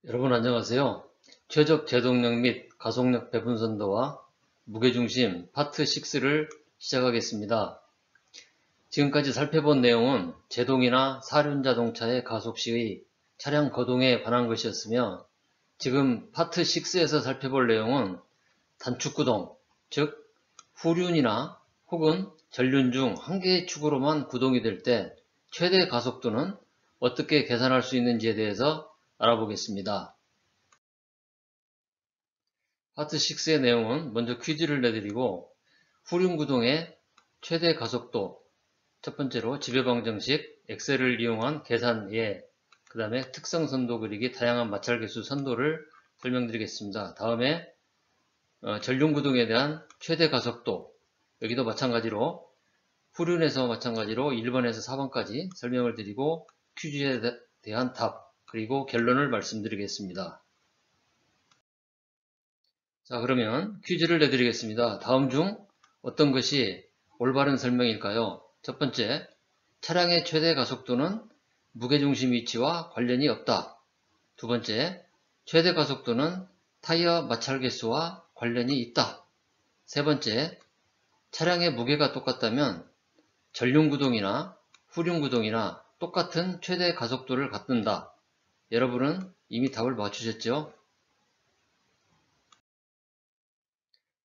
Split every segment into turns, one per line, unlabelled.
여러분 안녕하세요. 최적 제동력 및 가속력 배분선도와 무게중심 파트 6를 시작하겠습니다. 지금까지 살펴본 내용은 제동이나 사륜자동차의 가속 시의 차량 거동에 관한 것이었으며, 지금 파트 6에서 살펴볼 내용은 단축구동, 즉 후륜이나 혹은 전륜 중 한 개의 축으로만 구동이 될 때 최대 가속도는 어떻게 계산할 수 있는지에 대해서 알아보겠습니다. 파트 6의 내용은 먼저 퀴즈를 내드리고, 후륜구동의 최대 가속도, 첫 번째로 지배방정식, 엑셀을 이용한 계산 예, 그 다음에 특성선도 그리기, 다양한 마찰계수 선도를 설명드리겠습니다. 다음에 전륜구동에 대한 최대 가속도, 여기도 마찬가지로 후륜에서 마찬가지로 1번에서 4번까지 설명을 드리고 퀴즈에 대한 답, 그리고 결론을 말씀드리겠습니다. 자, 그러면 퀴즈를 내드리겠습니다. 다음 중 어떤 것이 올바른 설명일까요? 첫 번째, 차량의 최대 가속도는 무게중심 위치와 관련이 없다. 두 번째, 최대 가속도는 타이어 마찰 개수와 관련이 있다. 세 번째, 차량의 무게가 똑같다면 전륜구동이나 후륜구동이나 똑같은 최대 가속도를 갖는다. 여러분은 이미 답을 맞추셨죠?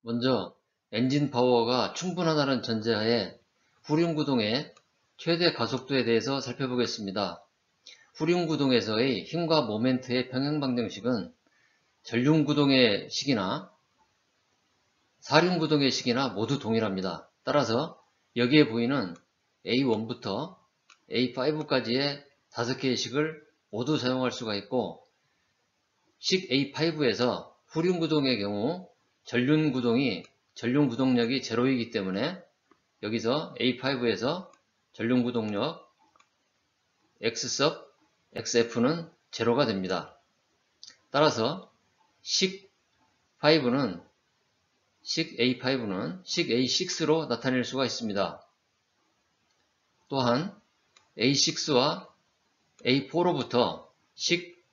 먼저 엔진 파워가 충분하다는 전제하에 후륜구동의 최대 가속도에 대해서 살펴보겠습니다. 후륜구동에서의 힘과 모멘트의 평행방정식은 전륜구동의 식이나 사륜구동의 식이나 모두 동일합니다. 따라서 여기에 보이는 A1부터 A5까지의 5개의 식을 모두 사용할 수가 있고, 식 A5에서 후륜구동의 경우 전륜구동력이 제로이기 때문에 여기서 A5에서 전륜구동력 X sub XF는 제로가 됩니다. 따라서 식 A5는 식 A6로 나타낼 수가 있습니다. 또한 A6와 A4로부터 식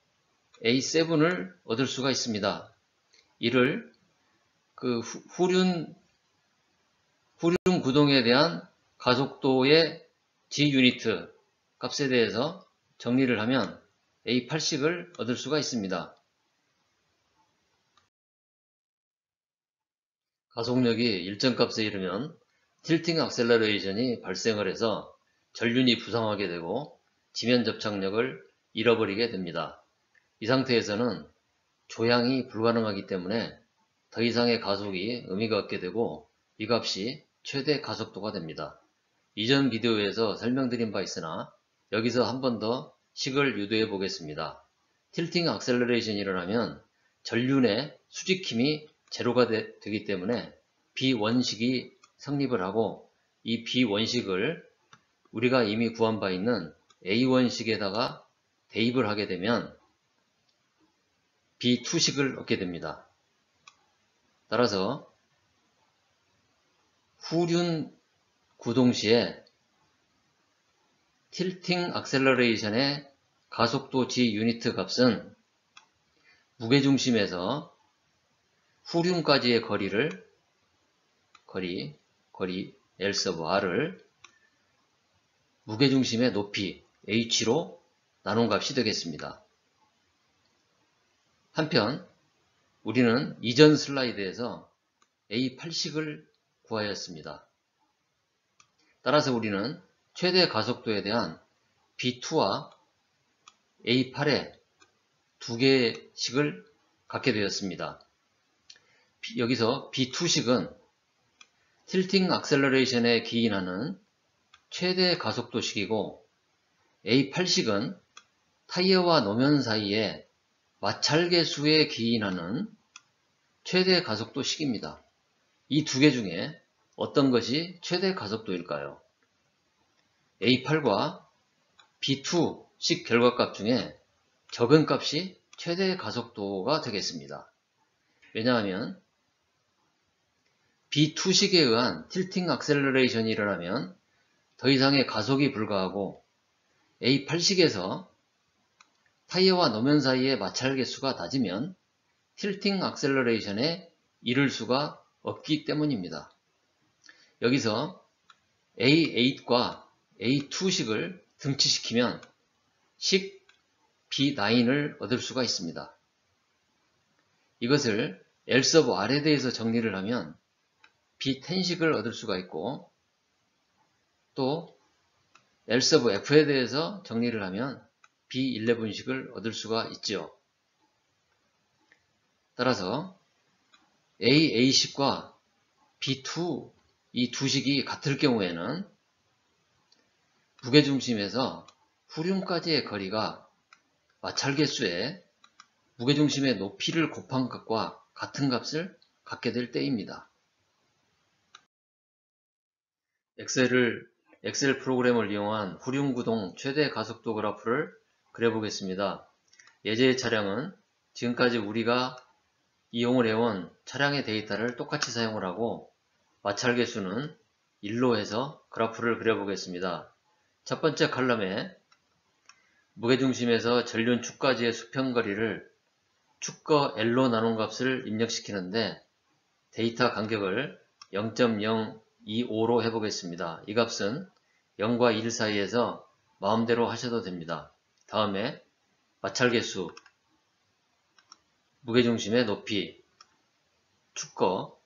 A7을 얻을 수가 있습니다. 이를 후륜 구동에 대한 가속도의 G유니트 값에 대해서 정리를 하면 A8식을 얻을 수가 있습니다. 가속력이 일정 값에 이르면 틸팅 악셀러레이션이 발생을 해서 전륜이 부상하게 되고 지면 접착력을 잃어버리게 됩니다. 이 상태에서는 조향이 불가능하기 때문에 더 이상의 가속이 의미가 없게 되고 이 값이 최대 가속도가 됩니다. 이전 비디오에서 설명드린 바 있으나 여기서 한 번 더 식을 유도해 보겠습니다. 틸팅 악셀러레이션이 일어나면 전륜의 수직힘이 제로가 되기 때문에 B1식이 성립을 하고, 이 B1식을 우리가 이미 구한 바 있는 A1식에다가 대입을 하게 되면 B2식을 얻게 됩니다. 따라서 후륜 구동 시에 틸팅 악셀러레이션의 가속도 G 유니트 값은 무게중심에서 후륜까지의 거리 L sub R을 무게중심의 높이 H로 나눈 값이 되겠습니다. 한편 우리는 이전 슬라이드에서 A8식을 구하였습니다. 따라서 우리는 최대 가속도에 대한 B2와 A8의 두 개의 식을 갖게 되었습니다. 여기서 B2식은 틸팅 악셀러레이션에 기인하는 최대 가속도 식이고, A8식은 타이어와 노면 사이에 마찰계수에 기인하는 최대 가속도 식입니다. 이 두 개 중에 어떤 것이 최대 가속도일까요? A8과 B2식 결과값 중에 적은 값이 최대 가속도가 되겠습니다. 왜냐하면 B2식에 의한 틸팅 악셀러레이션이 일어나면 더 이상의 가속이 불가하고, A8식에서 타이어와 노면 사이의 마찰 개수가 낮으면 틸팅 악셀러레이션에 이를 수가 없기 때문입니다. 여기서 A8과 A2식을 등치시키면 식 B9을 얻을 수가 있습니다. 이것을 L 서브 R에 대해서 정리를 하면 B10식을 얻을 수가 있고, 또 L 서브 F에 대해서 정리를 하면 B11식을 얻을 수가 있죠. 따라서 AA식과 B2 이 두 식이 같을 경우에는 무게중심에서 후륜까지의 거리가 마찰계수의 무게중심의 높이를 곱한 값과 같은 값을 갖게 될 때입니다. 엑셀 프로그램을 이용한 후륜구동 최대 가속도 그래프를 그려보겠습니다. 예제의 차량은 지금까지 우리가 이용을 해온 차량의 데이터를 똑같이 사용을 하고 마찰계수는 1로 해서 그래프를 그려보겠습니다. 첫 번째 칼럼에 무게중심에서 전륜축까지의 수평거리를 축거 L로 나눈 값을 입력시키는데 데이터 간격을 0.025로 해보겠습니다. 이 값은 0과 1 사이에서 마음대로 하셔도 됩니다. 다음에 마찰계수, 무게중심의 높이, 축거,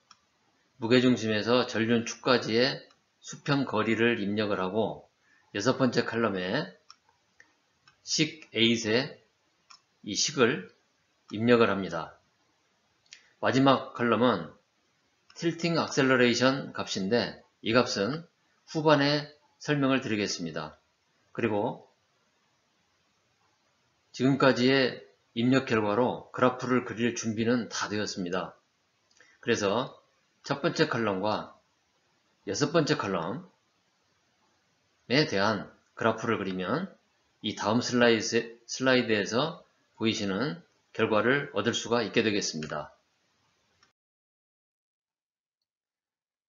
무게중심에서 전륜축까지의 수평거리를 입력을 하고 여섯 번째 칼럼에 식 A8의 이 식을 입력을 합니다. 마지막 칼럼은 틸팅 악셀러레이션 값인데 이 값은 후반에 설명을 드리겠습니다. 그리고 지금까지의 입력 결과로 그래프를 그릴 준비는 다 되었습니다. 그래서 첫 번째 칼럼과 여섯 번째 칼럼에 대한 그래프를 그리면 이 다음 슬라이드에서 보이시는 결과를 얻을 수가 있게 되겠습니다.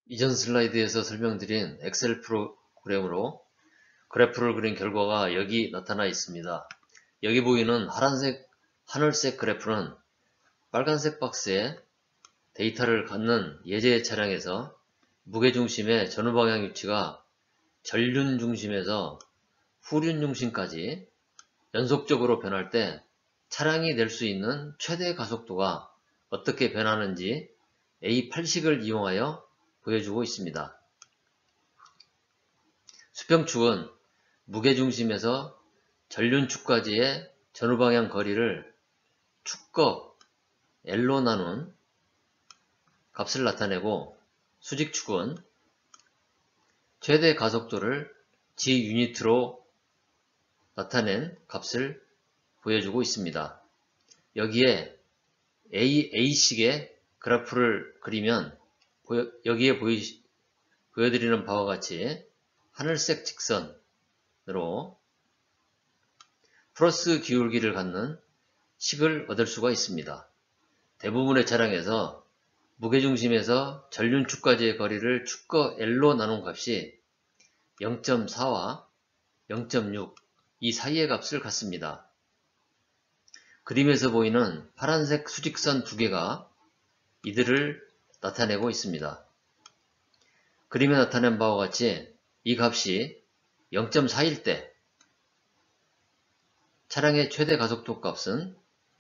이전 슬라이드에서 설명드린 엑셀 프로그램으로 그래프를 그린 결과가 여기 나타나 있습니다. 여기 보이는 하늘색 그래프는 빨간색 박스에 데이터를 갖는 예제 차량에서 무게중심의 전후방향 위치가 전륜 중심에서 후륜 중심까지 연속적으로 변할 때 차량이 낼 수 있는 최대 가속도가 어떻게 변하는지 A8식을 이용하여 보여주고 있습니다. 수평축은 무게중심에서 전륜축까지의 전후방향 거리를 축거 L로 나눈 값을 나타내고, 수직축은 최대 가속도를 G 유니트로 나타낸 값을 보여주고 있습니다. 여기에 A식의 그래프를 그리면 여기에 보여드리는 바와 같이 하늘색 직선으로 플러스 기울기를 갖는 식을 얻을 수가 있습니다. 대부분의 차량에서 무게중심에서 전륜축까지의 거리를 축거 L로 나눈 값이 0.4와 0.6 이 사이의 값을 갖습니다. 그림에서 보이는 파란색 수직선 두 개가 이들을 나타내고 있습니다. 그림에 나타낸 바와 같이 이 값이 0.4일 때 차량의 최대 가속도 값은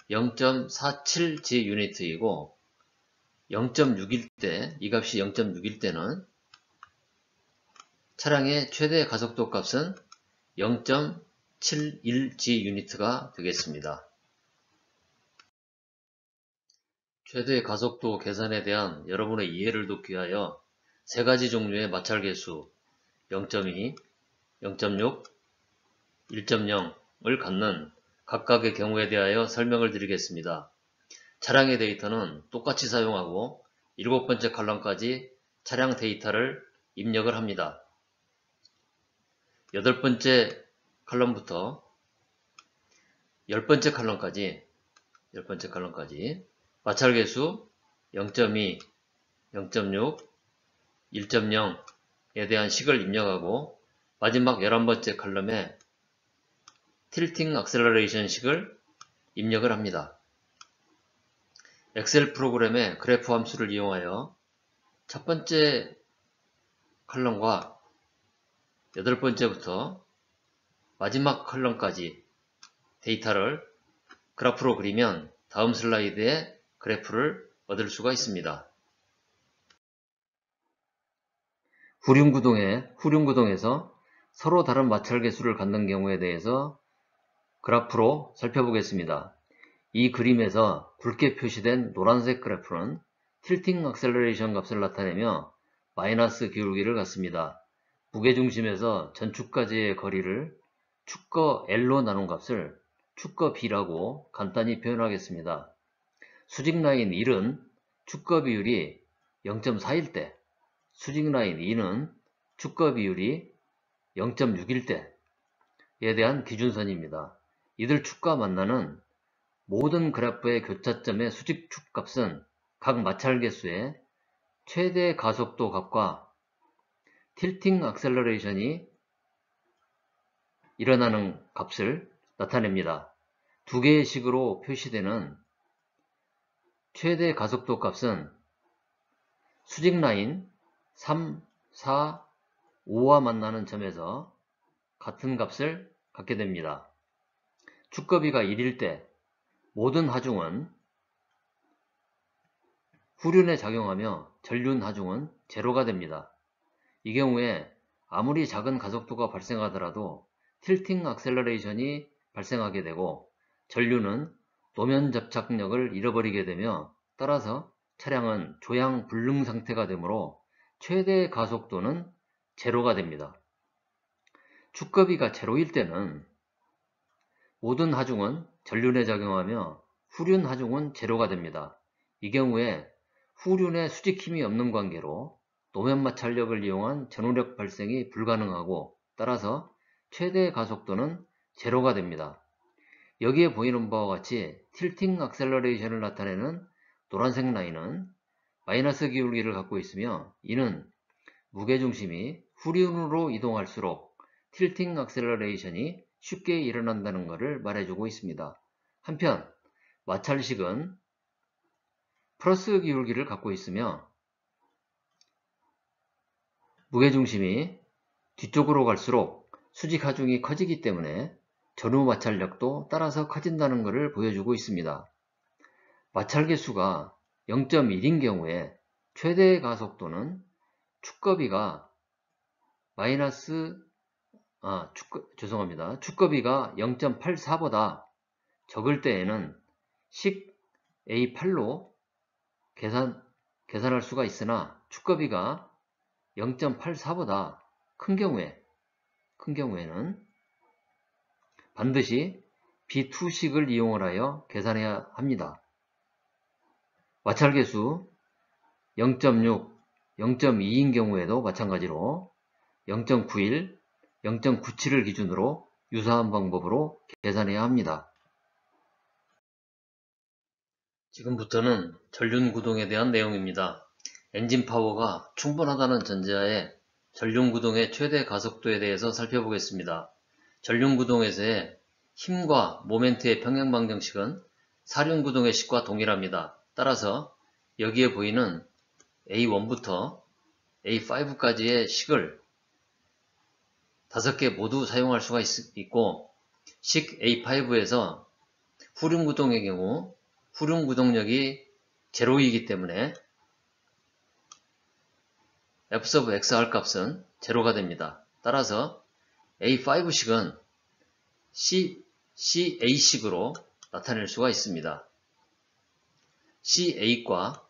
0.47G 유니트이고, 0.6일 때, 이 값이 0.6일 때는 차량의 최대 가속도 값은 0.71G 유니트가 되겠습니다. 최대 가속도 계산에 대한 여러분의 이해를 돕기 위하여 세 가지 종류의 마찰계수 0.2, 0.6, 1.0을 갖는 각각의 경우에 대하여 설명을 드리겠습니다. 차량의 데이터는 똑같이 사용하고 7번째 칼럼까지 차량 데이터를 입력을 합니다. 8번째 칼럼부터 10번째 칼럼까지 마찰계수 0.2, 0.6, 1.0에 대한 식을 입력하고 마지막 11번째 칼럼에 틸팅 악셀러레이션 식을 입력을 합니다. 엑셀 프로그램의 그래프 함수를 이용하여 첫 번째 컬럼과 8번째부터 마지막 컬럼까지 데이터를 그래프로 그리면 다음 슬라이드에 그래프를 얻을 수가 있습니다. 후륜구동에서 서로 다른 마찰 개수를 갖는 경우에 대해서 그래프로 살펴보겠습니다. 이 그림에서 굵게 표시된 노란색 그래프는 틸팅 액셀러레이션 값을 나타내며 마이너스 기울기를 갖습니다. 무게중심에서 전축까지의 거리를 축거 L로 나눈 값을 축거 B라고 간단히 표현하겠습니다. 수직 라인 1은 축거 비율이 0.4일 때, 수직 라인 2는 축거 비율이 0.6일 때에 대한 기준선입니다. 이들 축과 만나는 모든 그래프의 교차점의 수직축 값은 각 마찰 개수의 최대 가속도 값과 틸팅 액셀러레이션이 일어나는 값을 나타냅니다. 두 개의 식으로 표시되는 최대 가속도 값은 수직 라인 3, 4, 5와 만나는 점에서 같은 값을 갖게 됩니다. 축거비가 1일 때 모든 하중은 후륜에 작용하며 전륜 하중은 제로가 됩니다. 이 경우에 아무리 작은 가속도가 발생하더라도 틸팅 액셀러레이션이 발생하게 되고 전륜은 노면 접착력을 잃어버리게 되며 따라서 차량은 조향 불능 상태가 되므로 최대 가속도는 제로가 됩니다. 축거비가 제로일 때는 모든 하중은 전륜에 작용하며 후륜 하중은 제로가 됩니다. 이 경우에 후륜의 수직 힘이 없는 관계로 노면 마찰력을 이용한 전후력 발생이 불가능하고 따라서 최대 가속도는 제로가 됩니다. 여기에 보이는 바와 같이 틸팅 액셀러레이션을 나타내는 노란색 라인은 마이너스 기울기를 갖고 있으며 이는 무게중심이 후륜으로 이동할수록 틸팅 액셀러레이션이 쉽게 일어난다는 것을 말해주고 있습니다. 한편 마찰식은 플러스 기울기를 갖고 있으며 무게중심이 뒤쪽으로 갈수록 수직 하중이 커지기 때문에 전후 마찰력도 따라서 커진다는 것을 보여주고 있습니다. 마찰 개수가 0.1인 경우에 최대 가속도는 축거비가 축거비가 0.84보다 적을 때에는 식 A8로 계산할 수가 있으나 축거비가 0.84보다 큰 경우에는 반드시 B2식을 이용을 하여 계산해야 합니다. 마찰계수 0.6, 0.2인 경우에도 마찬가지로 0.91, 0.97을 기준으로 유사한 방법으로 계산해야 합니다. 지금부터는 전륜구동에 대한 내용입니다. 엔진 파워가 충분하다는 전제하에 전륜구동의 최대 가속도에 대해서 살펴보겠습니다. 전륜구동에서의 힘과 모멘트의 평행방정식은 사륜구동의 식과 동일합니다. 따라서 여기에 보이는 A1부터 A5까지의 식을 5개 모두 사용할 수가 있고 식 A5에서 후륜구동의 경우 후륜구동력이 제로이기 때문에 F sub XR 값은 제로가 됩니다. 따라서 A5식은 CA식으로 나타낼 수가 있습니다. C8과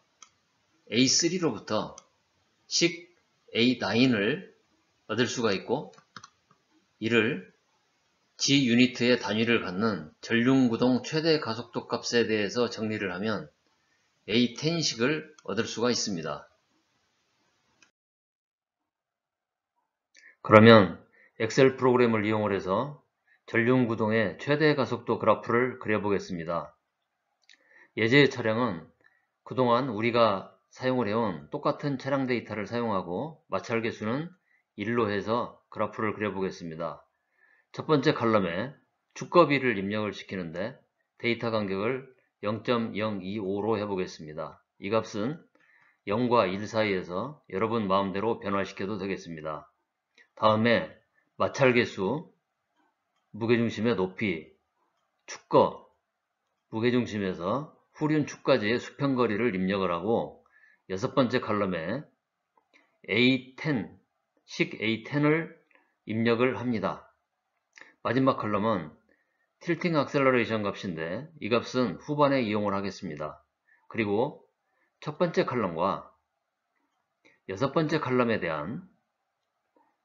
A3로부터 식 A9을 얻을 수가 있고 이를 G 유니트의 단위를 갖는 전륜구동 최대 가속도 값에 대해서 정리를 하면 A10식을 얻을 수가 있습니다. 그러면 엑셀 프로그램을 이용해서 전륜구동의 최대 가속도 그래프를 그려보겠습니다. 예제의 차량은 그동안 우리가 사용을 해온 똑같은 차량 데이터를 사용하고 마찰 개수는 1로 해서 그래프를 그려보겠습니다. 첫 번째 칼럼에 축거비를 입력을 시키는데 데이터 간격을 0.025로 해보겠습니다. 이 값은 0과 1 사이에서 여러분 마음대로 변화시켜도 되겠습니다. 다음에 마찰계수, 무게중심의 높이, 축거, 무게중심에서 후륜 축까지의 수평거리를 입력을 하고 여섯 번째 칼럼에 A10, 식 A10을 입력을 합니다. 마지막 칼럼은 틸팅 액셀러레이션 값인데 이 값은 후반에 이용을 하겠습니다. 그리고 첫 번째 칼럼과 여섯 번째 칼럼에 대한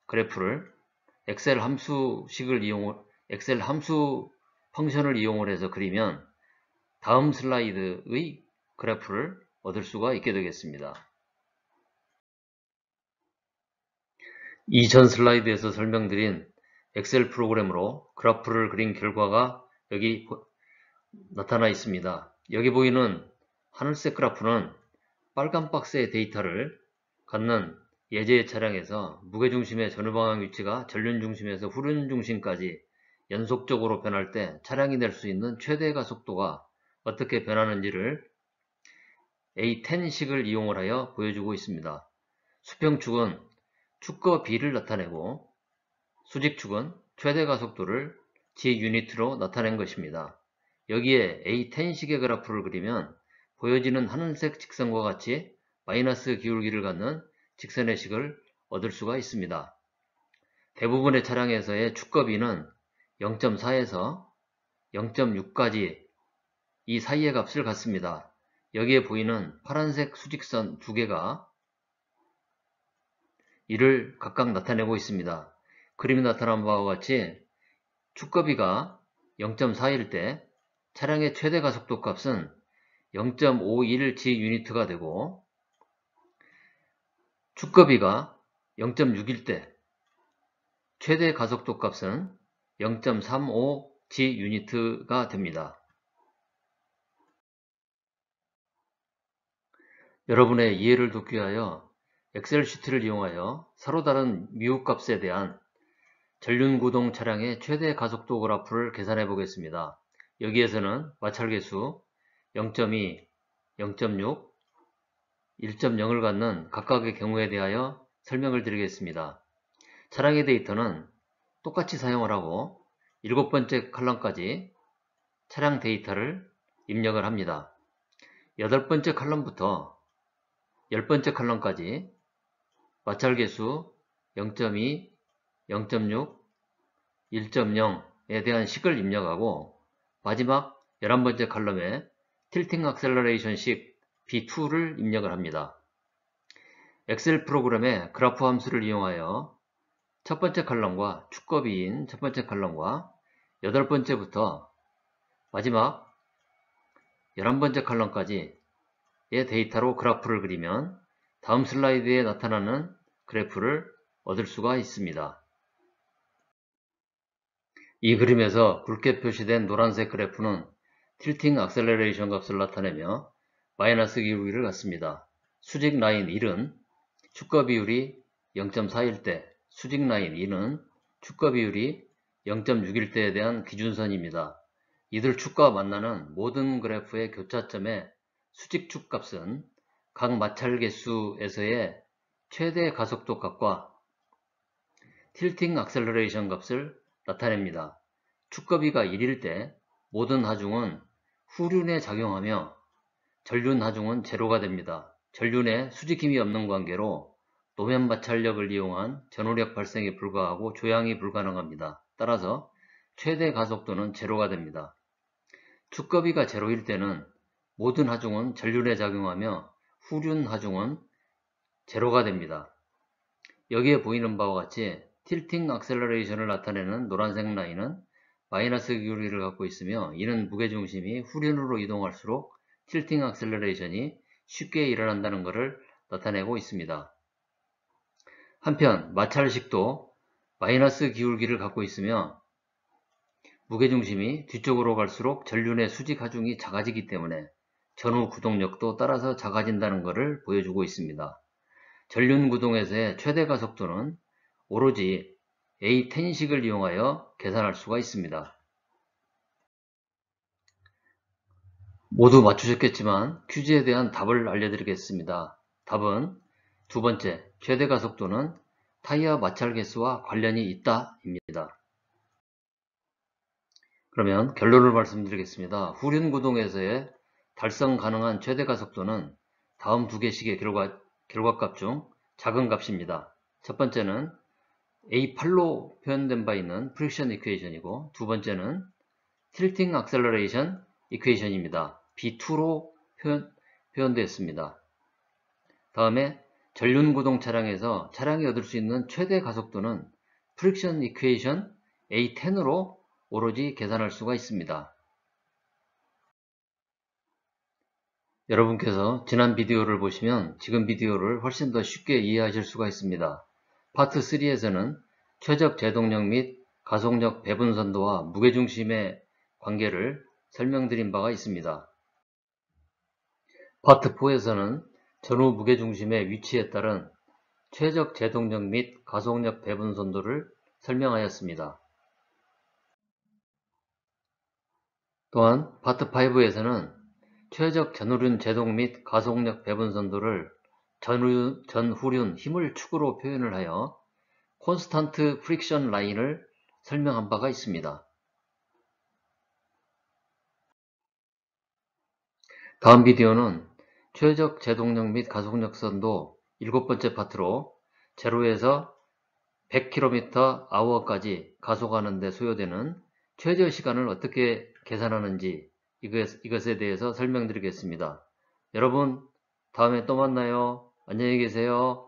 그래프를 엑셀 함수 펑션을 이용을 해서 그리면 다음 슬라이드의 그래프를 얻을 수가 있게 되겠습니다. 이전 슬라이드에서 설명드린 엑셀 프로그램으로 그래프를 그린 결과가 여기 나타나 있습니다. 여기 보이는 하늘색 그래프는 빨간 박스의 데이터를 갖는 예제 차량에서 무게중심의 전후방향 위치가 전륜중심에서 후륜중심까지 연속적으로 변할 때 차량이 낼 수 있는 최대 가속도가 어떻게 변하는지를 A10식을 이용을 하여 보여주고 있습니다. 수평축은 축거 B를 나타내고 수직축은 최대 가속도를 G 유니트로 나타낸 것입니다. 여기에 A10식의 그래프를 그리면 보여지는 하늘색 직선과 같이 마이너스 기울기를 갖는 직선의 식을 얻을 수가 있습니다. 대부분의 차량에서의 축거 B는 0.4에서 0.6까지 이 사이의 값을 갖습니다. 여기에 보이는 파란색 수직선 두 개가 이를 각각 나타내고 있습니다. 그림에 나타난 바와 같이 축거 B가 0.4일 때 차량의 최대 가속도 값은 0.51G 유니트가 되고 축거 B가 0.6일 때 최대 가속도 값은 0.35G 유니트가 됩니다. 여러분의 이해를 돕기 위하여 엑셀 시트를 이용하여 서로 다른 미우 값에 대한 전륜구동 차량의 최대 가속도 그래프를 계산해 보겠습니다. 여기에서는 마찰계수 0.2, 0.6, 1.0을 갖는 각각의 경우에 대하여 설명을 드리겠습니다. 차량의 데이터는 똑같이 사용을 하고 7번째 칼럼까지 차량 데이터를 입력을 합니다. 8번째 칼럼부터 10번째 칼럼까지 마찰계수 0.2, 0.6, 1.0에 대한 식을 입력하고 마지막 11번째 칼럼에 틸팅 액셀러레이션 식 B2를 입력을 합니다. 엑셀 프로그램의 그래프 함수를 이용하여 첫 번째 칼럼과 축거 B인 첫 번째 칼럼과 8번째부터 마지막 11번째 칼럼까지의 데이터로 그래프를 그리면 다음 슬라이드에 나타나는 그래프를 얻을 수가 있습니다. 이 그림에서 굵게 표시된 노란색 그래프는 틸팅 액셀러레이션 값을 나타내며 마이너스 기울기를 갖습니다. 수직 라인 1은 축거 비율이 0.4일 때, 수직 라인 2는 축거 비율이 0.6일 때에 대한 기준선입니다. 이들 축과 만나는 모든 그래프의 교차점의 수직축 값은 각 마찰 개수에서의 최대 가속도 값과 틸팅 액셀러레이션 값을 나타냅니다. 축거비가 1일 때 모든 하중은 후륜에 작용하며 전륜 하중은 제로가 됩니다. 전륜에 수직힘이 없는 관계로 노면 마찰력을 이용한 전후력 발생에 불과하고 조향이 불가능합니다. 따라서 최대 가속도는 제로가 됩니다. 축거비가 제로일 때는 모든 하중은 전륜에 작용하며 후륜 하중은 제로가 됩니다. 여기에 보이는 바와 같이 틸팅 액셀러레이션을 나타내는 노란색 라인은 마이너스 기울기를 갖고 있으며 이는 무게중심이 후륜으로 이동할수록 틸팅 액셀러레이션이 쉽게 일어난다는 것을 나타내고 있습니다. 한편 마찰식도 마이너스 기울기를 갖고 있으며 무게중심이 뒤쪽으로 갈수록 전륜의 수직 하중이 작아지기 때문에 전후 구동력도 따라서 작아진다는 것을 보여주고 있습니다. 전륜 구동에서의 최대 가속도는 오로지 A10식을 이용하여 계산할 수가 있습니다. 모두 맞추셨겠지만 퀴즈에 대한 답을 알려드리겠습니다. 답은 두 번째, 최대 가속도는 타이어 마찰 개수와 관련이 있다입니다. 그러면 결론을 말씀드리겠습니다. 후륜구동에서의 달성 가능한 최대 가속도는 다음 두 개씩의 결과값 중 작은 값입니다. 첫 번째는 A8로 표현된 바 있는 프릭션 이퀘이션이고, 두 번째는 틸팅 악셀러레이션 이퀘이션입니다. B2로 표현되어 있습니다. 다음에 전륜구동 차량에서 차량이 얻을 수 있는 최대 가속도는 프릭션 이퀘이션 A10으로 오로지 계산할 수가 있습니다. 여러분께서 지난 비디오를 보시면 지금 비디오를 훨씬 더 쉽게 이해하실 수가 있습니다. 파트 3에서는 최적 제동력 및 가속력 배분선도와 무게중심의 관계를 설명드린 바가 있습니다. 파트 4에서는 전후 무게중심의 위치에 따른 최적 제동력 및 가속력 배분선도를 설명하였습니다. 또한 파트 5에서는 최적 전후륜 제동 및 가속력 배분선도를 전후륜 힘을 축으로 표현을 하여 콘스탄트 프릭션 라인을 설명한 바가 있습니다. 다음 비디오는 최적 제동력 및 가속력 선도 7번째 파트로 0에서 100km/h까지 가속하는 데 소요되는 최저 시간을 어떻게 계산하는지 이것에 대해서 설명드리겠습니다. 여러분, 다음에 또 만나요. 안녕히 계세요.